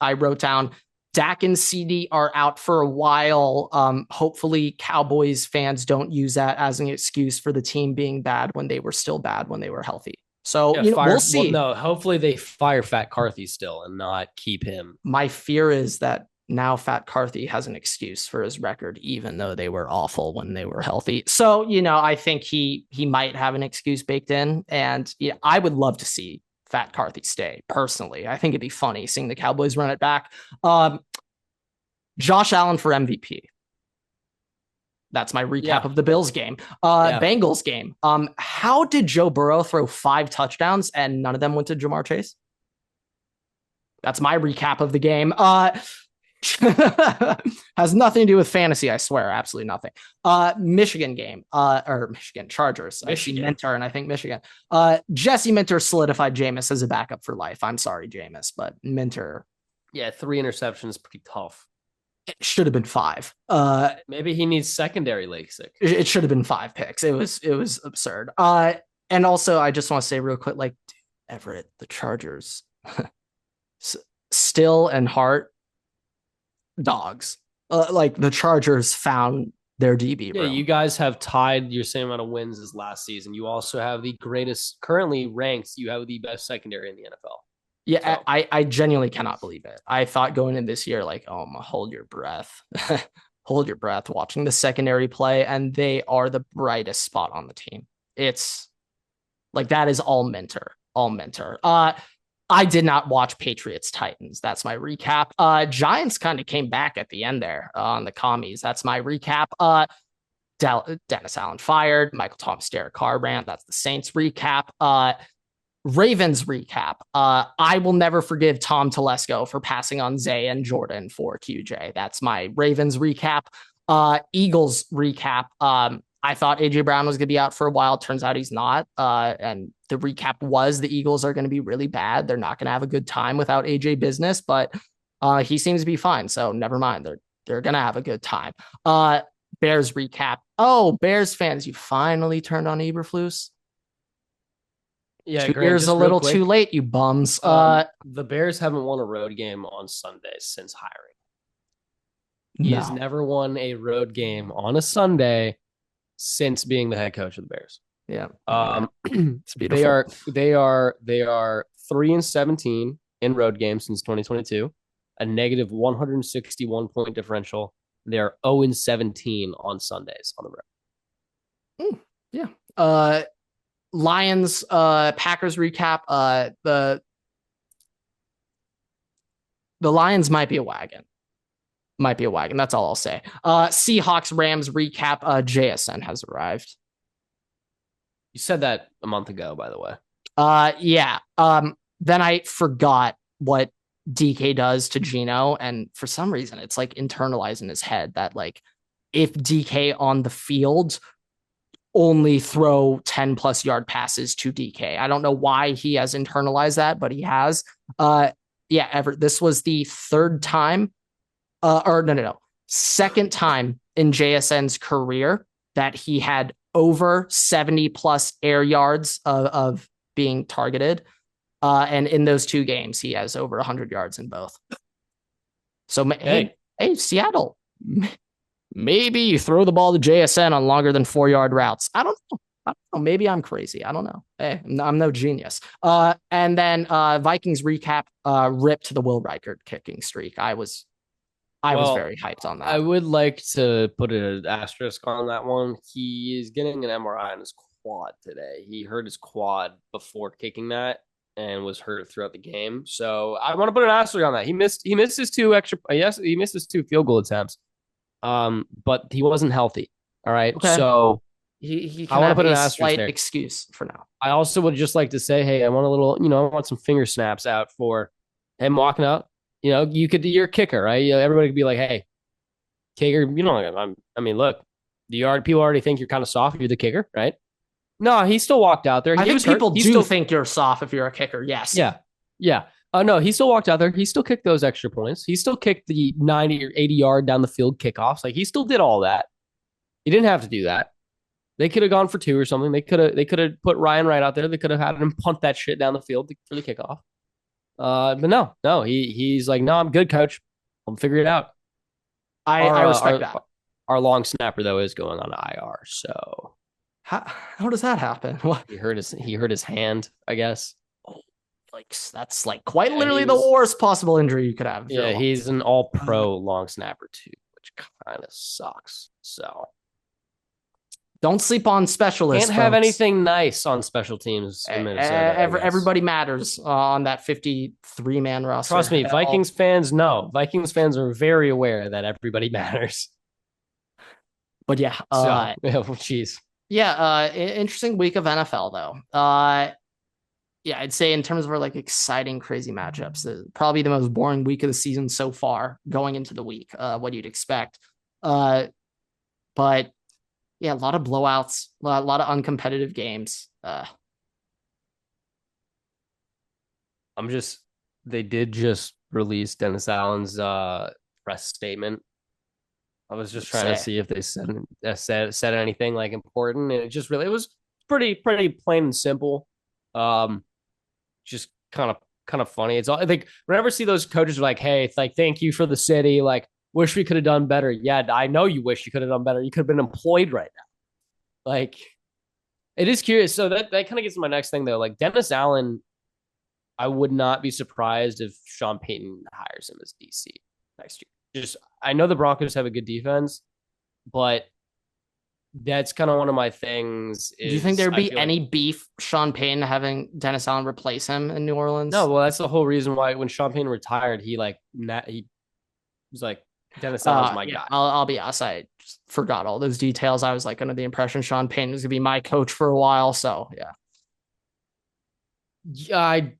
I wrote down Dak and CD are out for a while. Hopefully Cowboys fans don't use that as an excuse for the team being bad when they were still bad when they were healthy. So we'll see. Well, no, hopefully they fire Fat Carthy still and not keep him. My fear is that now Fat Carthy has an excuse for his record, even though they were awful when they were healthy. So, I think he might have an excuse baked in. And I would love to see Fat Carthy stay personally. I think it'd be funny seeing the Cowboys run it back. Josh Allen for MVP. That's my recap of the Bills game. Bengals game. How did Joe Burrow throw 5 touchdowns and none of them went to Jamar Chase? That's my recap of the game. Has nothing to do with fantasy, I swear. Absolutely nothing. Michigan game. Or Michigan Chargers. I see Minter and I think Michigan. Jesse Minter solidified Jameis as a backup for life. I'm sorry, Jameis, but Minter. Yeah, 3 interceptions, pretty tough. It should have been 5. Maybe he needs secondary LASIK. It should have been 5 picks. It was absurd. And also, I just want to say real quick, like Everett, the Chargers, Still and Hart, dogs. Like the Chargers found their DB. Yeah, you guys have tied your same amount of wins as last season. You also have the greatest, currently ranked. You have the best secondary in the NFL. Yeah, so. I genuinely cannot believe it. I thought going in this year, like, hold your breath. Hold your breath watching the secondary play, and they are the brightest spot on the team. It's like that is all Minter. I did not watch Patriots Titans. That's my recap. Giants kind of came back at the end there on the commies. That's my recap. Dennis Allen fired. Michael Thomas, Derek Carr rant. That's the Saints recap. Ravens recap. I will never forgive Tom Telesco for passing on Zay and Jordan for QJ. That's my Ravens recap. Eagles recap. I thought AJ Brown was going to be out for a while. Turns out he's not. And the recap was the Eagles are going to be really bad. They're not going to have a good time without AJ Business, but he seems to be fine. So never mind. They're going to have a good time. Bears recap. Oh, Bears fans, you finally turned on Eberflus. Yeah, 2 years a little too late, you bums. The Bears haven't won a road game on Sundays since hiring. He has never won a road game on a Sunday since being the head coach of the Bears. Yeah. It's beautiful. They are 3-17 in road games since 2022, a negative 161 point differential. They are 0-17 on Sundays on the road. Yeah. Lions, Packers recap. The Lions might be a wagon. That's all I'll say. Seahawks, Rams recap. JSN has arrived. You said that a month ago, by the way. Yeah. Then I forgot what DK does to Geno, and for some reason, it's like internalized in his head that like if DK on the field only throw 10 plus yard passes to DK. I don't know why he has internalized that, but he has. This was the third time, second time in JSN's career that he had over 70 plus air yards of being targeted. And in those 2 games, he has over 100 yards in both. So, hey, Seattle, maybe you throw the ball to JSN on longer than 4-yard routes. I don't know. Maybe I'm crazy. I don't know. Hey, I'm no genius. And then Vikings recap ripped the Will Reichert kicking streak. I was very hyped on that. I would like to put an asterisk on that one. He is getting an MRI on his quad today. He hurt his quad before kicking that and was hurt throughout the game. So I want to put an asterisk on that. He missed his 2 extra. Yes, he missed his 2 field goal attempts. But he wasn't healthy. All right. Okay. So he can have a slight excuse for now. I also would just like to say, hey, I want a little, I want some finger snaps out for him walking up. You're a kicker, right? Everybody could be like, hey, kicker, look, people already think you're kind of soft if you're the kicker, right? No, he still walked out there. I think people do think you're soft if you're a kicker. Yes. Yeah. No, he still walked out there. He still kicked those extra points. He still kicked the 90 or 80 yard down the field kickoffs. Like, he still did all that. He didn't have to do that. They could have gone for 2 or something. They could have put Ryan Wright out there. They could have had him punt that shit down the field for the kickoff. But no, he's like, no, I'm good, coach. I'll figure it out. I respect that. Our long snapper though is going on IR. So how does that happen? What? He hurt his hand, I guess. That's quite literally the worst possible injury you could have. Yeah, he's an all-pro long snapper too, which kind of sucks. So don't sleep on specialists. Can't have anything nice on special teams in Minnesota. Everybody matters on that 53-man roster. Trust me, Vikings fans know. Vikings fans are very aware that everybody matters. But yeah, jeez. Interesting week of NFL though. I'd say in terms of our exciting, crazy matchups, probably the most boring week of the season so far going into the week. What you'd expect, but yeah, a lot of blowouts, a lot of uncompetitive games. They did just release Dennis Allen's press statement. I was just trying to see if they said anything important, and it was pretty plain and simple. Just kind of funny. It's all, I think whenever I see those coaches are like, hey, it's thank you for the city. Wish we could have done better. Yeah, I know you wish you could have done better. You could have been employed right now. It is curious. So that kind of gets to my next thing though. Dennis Allen, I would not be surprised if Sean Payton hires him as DC next year. I know the Broncos have a good defense, but that's kind of one of my things. Do you think there'd be any beef Sean Payton having Dennis Allen replace him in New Orleans? No, well, that's the whole reason why when Sean Payton retired, he was like, Dennis Allen's my guy. I'll be honest, I just forgot all those details. I was under the impression Sean Payton was gonna be my coach for a while. So yeah. I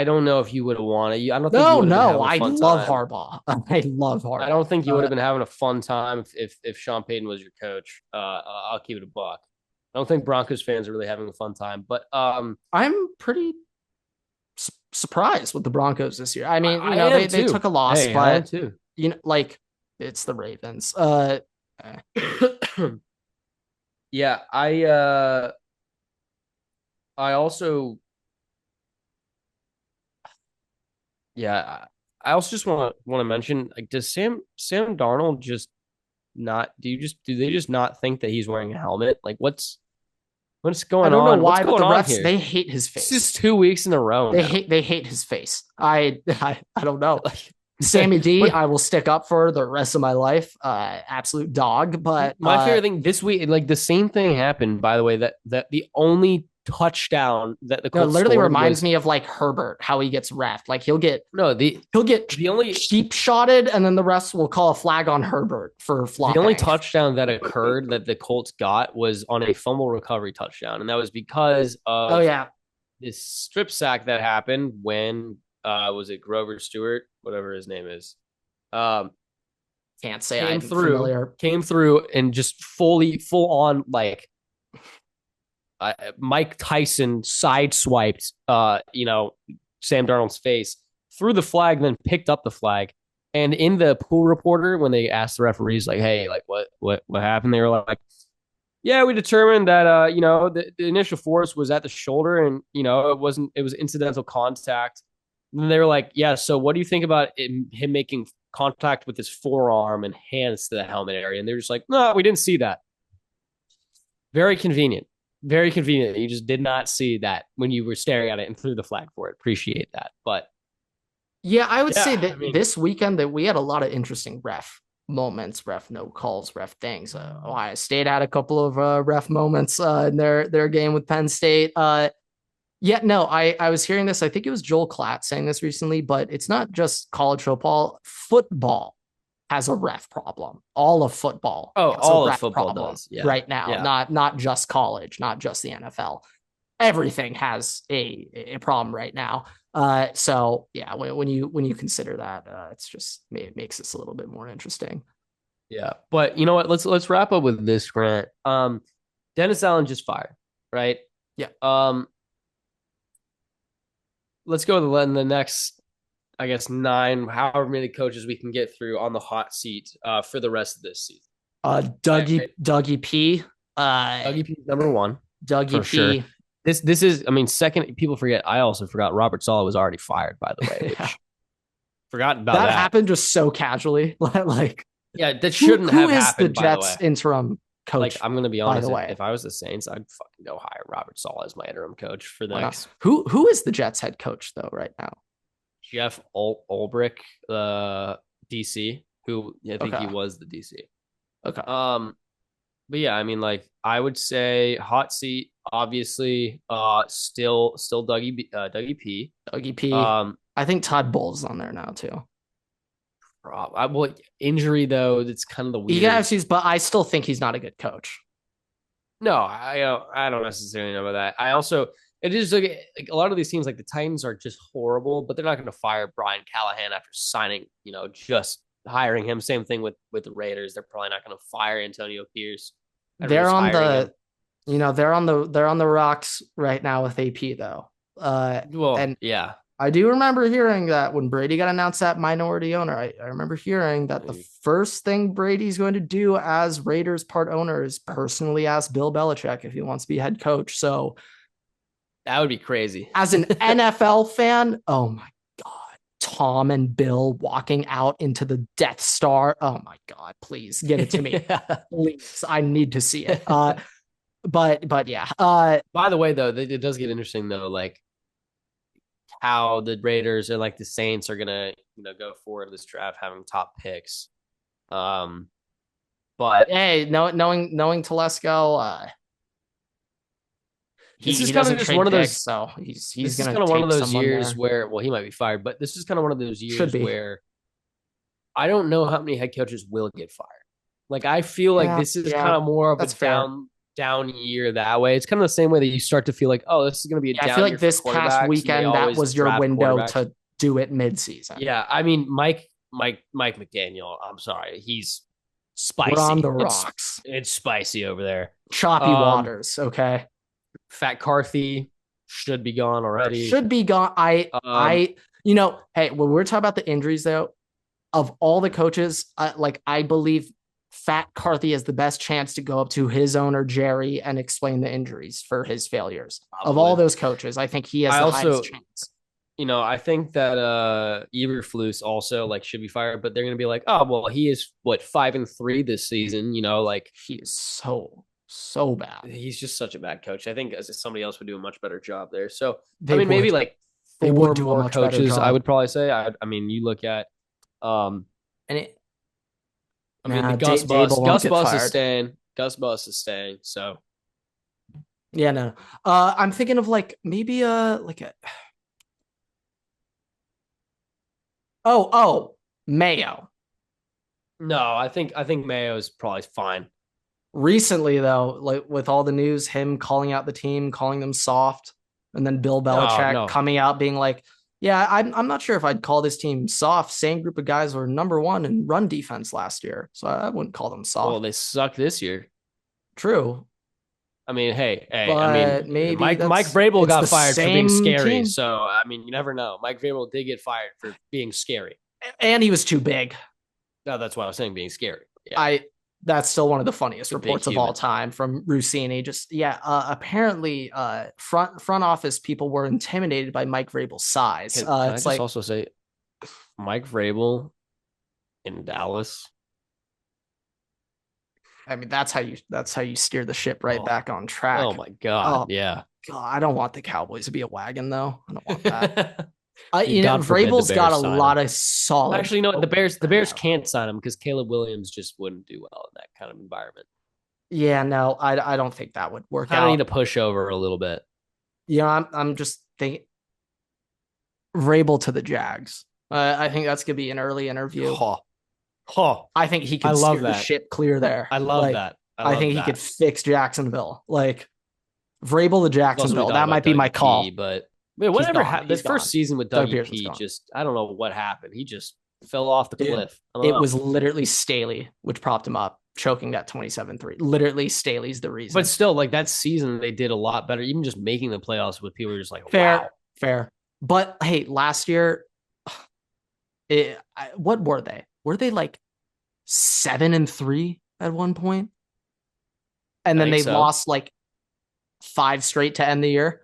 don't know if you would have wanted. I don't think. I love Harbaugh. I love Harbaugh. I don't think you would have been having a fun time if Sean Payton was your coach. I'll keep it a buck. I don't think Broncos fans are really having a fun time, but I'm pretty surprised with the Broncos this year. I mean, they took a loss, but too. It's the Ravens. Yeah, I also. Yeah, I also just want to mention, does Sam Darnold just not? Do they just not think that he's wearing a helmet? What's going on? I don't know why, but the refs they hate his face. It's just 2 weeks in a row. They hate his face. I don't know. Sammy D, I will stick up for the rest of my life. Absolute dog. But my favorite thing this week, the same thing happened. By the way, that the only touchdown that the Colts literally reminds me of Herbert, how he gets reffed. He'll get the only cheap shotted, and then the refs will call a flag on Herbert for flopping. The only touchdown that occurred that the Colts got was on a fumble recovery touchdown, and that was because of this strip sack that happened when was it Grover Stewart, whatever his name is, can't say came through and just full on Mike Tyson sideswiped, Sam Darnold's face, threw the flag, then picked up the flag. And in the pool reporter, when they asked the referees, like, "Hey, like, what happened?" They were like, "Yeah, we determined that, the initial force was at the shoulder, and it was incidental contact." And they were like, "Yeah, so what do you think about him making contact with his forearm and hands to the helmet area?" And they're just like, "No, we didn't see that." Very convenient. Very convenient. You just did not see that when you were staring at it and threw the flag for it. Appreciate that. But Yeah, I would say yeah, I that mean, this weekend that we had a lot of interesting ref moments, ref no calls, ref things. Ohio State had a couple of ref moments in their game with Penn State. Yeah, no, I was hearing this. I think it was Joel Klatt saying this recently, but it's not just college football. Football has a ref problem. All of football oh, has a all of ref football problem does. Yeah. right now. Yeah. Not just college, not just the NFL. Everything has a problem right now. So yeah, when you consider that, it makes this a little bit more interesting. Yeah. But you know what? Let's wrap up with this, Grant. Dennis Allen just fired, right? Yeah. Let's go to the next, I guess, nine, however many coaches we can get through on the hot seat for the rest of this season. Dougie P. Dougie P is number one Dougie for P. sure. This is, I mean, second. People forget. I also forgot Robert Saleh was already fired, by the way. Which forgot about that. Happened just so casually. Like, yeah, that shouldn't have happened. Who is the Jets interim coach? Like, I'm gonna be honest. By the way, if I was the Saints, I'd fucking go hire Robert Saleh as my interim coach for the next. Who is the Jets head coach though right now? Jeff Ulbrich, DC, who I think he was the DC. Okay. But yeah, I mean, like, I would say hot seat, obviously, still Dougie P. Dougie P. I think Todd Bowles on there now too. Well, injury though, that's kind of the weird. Yeah, but I still think he's not a good coach. No, I don't necessarily know about that. I also, it is like a lot of these teams, like the Titans, are just horrible, but they're not going to fire Brian Callahan after signing, just hiring him. Same thing with the Raiders. They're probably not going to fire Antonio Pierce. They're on the rocks right now with AP though. And yeah, I do remember hearing that when Brady got announced that minority owner, I remember hearing that the first thing Brady's going to do as Raiders part owner is personally ask Bill Belichick if he wants to be head coach. So that would be crazy. As an NFL fan, oh my God, Tom and Bill walking out into the Death Star. Oh my God, please get it to me. Please, I need to see it. But yeah. By the way, though, it does get interesting though, like how the Raiders or like the Saints are gonna, go forward this draft having top picks. But hey, knowing Telesco, this is kind of just one of those. So he's kind of one of those years where, well, he might be fired, but this is kind of one of those years where I don't know how many head coaches will get fired. Like, I feel like this is kind of more of a down year that way. It's kind of the same way that you start to feel like, oh, this is going to be a down year. I feel like this past weekend that was your window to do it mid-season. Yeah, I mean, Mike McDaniel, I'm sorry, he's spicy. We're on the rocks. It's spicy over there. Choppy waters, okay. Fat Carthy should be gone already. Should be gone. Hey, when we're talking about the injuries though, of all the coaches, I believe Fat Carthy has the best chance to go up to his owner Jerry and explain the injuries for his failures. Probably. Of all those coaches, I think he has the highest chance. I think that Eberflus also should be fired, but they're going to be like, oh well, he is 5-3 this season. He is so bad. He's just such a bad coach. I think as somebody else would do a much better job there. So maybe they would do more coaches. I would probably say. I mean, you look at Gus Bus is staying. Gus Bus is staying. So yeah, no. I'm thinking of maybe Mayo. No, I think Mayo is probably fine. Recently, though, with all the news, him calling out the team, calling them soft, and then Bill Belichick coming out being like, yeah, I'm not sure if I'd call this team soft. Same group of guys were number one in run defense last year, so I wouldn't call them soft. Well, they suck this year. True. I mean, hey, I but mean, maybe Mike that's Vrabel it's got the fired for being same scary. team. So I mean, you never know. Mike Vrabel did get fired for being scary. And he was too big. No, that's why I was saying being scary. Yeah, I That's still one of the funniest the big reports of all human. time from Rossini. Just apparently front office people were intimidated by Mike Vrabel's size. Can I It's just like also say Mike Vrabel in Dallas? I mean that's how you steer the ship right Oh, back on oh track. my God, Oh yeah. God, I don't want the Cowboys to be a wagon though. I don't want that. God forbid the Vrabel's got Bears a sign lot him. of solid. Actually, no, Oh, The Bears can't sign him because Caleb Williams just wouldn't do well in that kind of environment. yeah, no, I don't think that would work Kind of need out. to push over a little bit. I'm just thinking Vrabel to the Jags. I think that's gonna be an early interview. Huh. Huh. I think he I could love steer the that. ship clear there. I love Like, that. I I think love he could that. fix Jacksonville. Like, Vrabel to We've also been Jacksonville. talking That about might be my Dougie P, call. but man, He's whatever gone. happened, the He's first gone. season with Doug Dougie Pearson's P, gone. just I don't know what happened. He just fell off the Dude, cliff. I don't it know. was literally Staley, which propped him up, choking that 27-3. Literally, Staley's the But reason. still, like that season, they did a lot better. Even just making the playoffs with people were just like, wow. Fair, fair. But hey, last year, what were they? Were they like 7-3 at one point? And I then think they so. lost like 5 straight to end the year.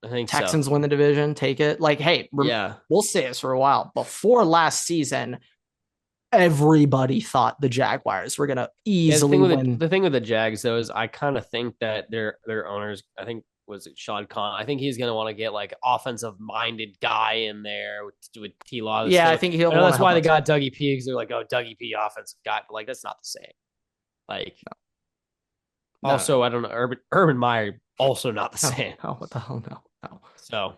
I think so. Texans win the division, take it. Like, hey, Yeah. we'll say this for a while. Before last season, everybody thought the Jaguars were gonna Yeah, easily win. the thing with the Jags though is I kind of think that their owners, I think was it Sean Khan, I think he's gonna want to get like offensive minded guy in there with T Law. Yeah, I So think I he'll know want to that's help why they out too. got Dougie P because they're like, oh, Dougie P offensive guy, but like that's not the same. Like No, no, also, I don't know, Urban Meyer also not the no, same. no. What the hell? No, no. So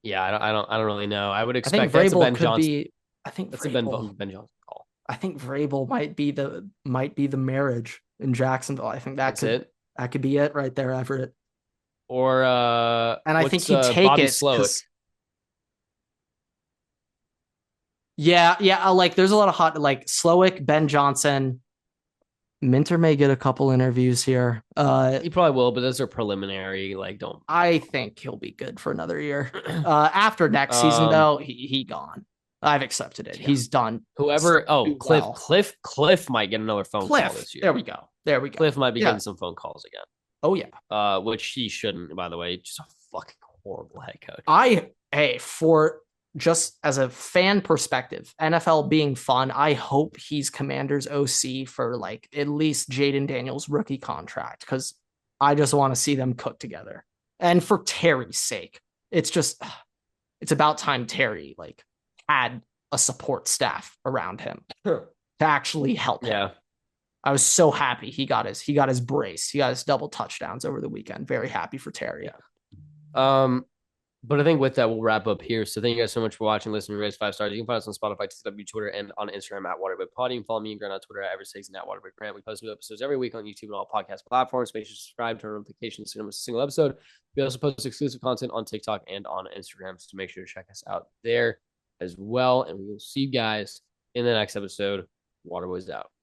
yeah, I don't really know. I would I think expect that's a Vrabel Ben could Johnson. be. I think That's a Vrabel. Ben Johnson call. I think Vrabel might be the marriage in Jacksonville. I think That's it. that could be it right there, Everett. Or And I think what's he'd take Bobby it Slowick? because yeah, like there's a lot of hot like Slowick, Ben Johnson, Minter may get a couple interviews here. He probably will, but those are preliminary. Like, don't. I think he'll be good for another year. After next season, um, though, he gone. I've accepted it. yeah. He's done. Whoever. Oh, Too well. Cliff might get another phone call Cliff. this year. There we go. There we go. Cliff might be Yeah. getting some phone calls again. Oh yeah. Which he shouldn't. By the way, just a fucking horrible head coach. For just as a fan perspective, NFL being fun, I hope he's Commanders OC for like at least Jaden Daniels rookie contract because I just want to see them cook together. And for Terry's sake, it's about time Terry like had a support staff around him to actually help him. Yeah. I was so happy he got his brace. He got his double touchdowns over the weekend. Very happy for Terry. Yeah. But I think with that, we'll wrap up here. So thank you guys so much for watching, listening, raise 5 stars. You can find us on Spotify, TW, Twitter, and on Instagram at Waterboy You can follow me and Grant on Twitter at Eversix and at Waterboy Grant. We post new episodes every week on YouTube and all podcast platforms. Make sure to subscribe, turn on notifications so you don't miss a single episode. We also post exclusive content on TikTok and on Instagram, so make sure to check us out there as well. And we will see you guys in the next episode. Waterboy's out.